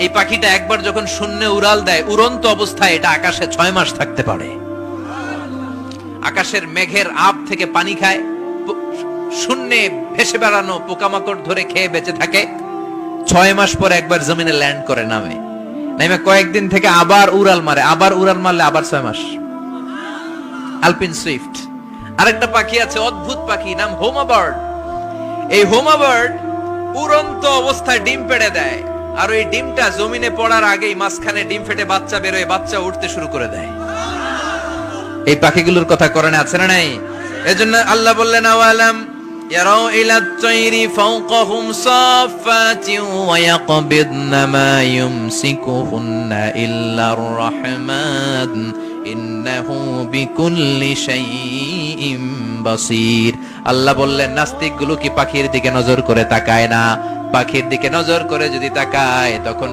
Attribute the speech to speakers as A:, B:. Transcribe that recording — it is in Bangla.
A: এই পাখিটা একবার যখন শূন্যে উড়াল দেয়, উড়ন্ত অবস্থায় এটা আকাশে 6 মাস থাকতে পারে। আকাশের মেঘের আপ থেকে পানি খায়, শূন্যে ভেসে বেড়ানো পোকামাকড় ধরে খেয়ে বেঁচে থাকে। 6 মাস পরে একবার জমিনে ল্যান্ড করে, নামে কয়েকদিন থেকে আবার উড়াল মারে, আবার উড়াল মারলে আবার 6 মাস। আলপিন সুইফট। আরেকটা পাখি আছে, অদ্ভুত পাখি, নাম হোমা বার্ড। এই হোমা বার্ড উড়ন্ত অবস্থায় ডিম পেড়ে দেয়, আর ওই ডিমটা জমিনে পড়ার আগেই মাঝখানে ডিম ফেটে বাচ্চা বেরোয়, বাচ্চা উঠতে শুরু করে দেয়। এই পাখিগুলোর কথা কোরআনে আছে না নাই? এজন্য আল্লাহ বললেন, আওয়ালাম ইয়ারাউ ইলাত তায়রি ফাওকাহুম সাফাতিন ওয়া ইয়াকবিদনা মা ইউমসিকুহুন্না ইল্লার রাহমান ইন্নাহু বিকুল্লি শাইইন বাসীর। আল্লাহ বললেন, নাস্তিকগুলো কি পাখির দিকে নজর করে তাকায় না? পাখির দিকে নজর করে যদি তাকায়, তখন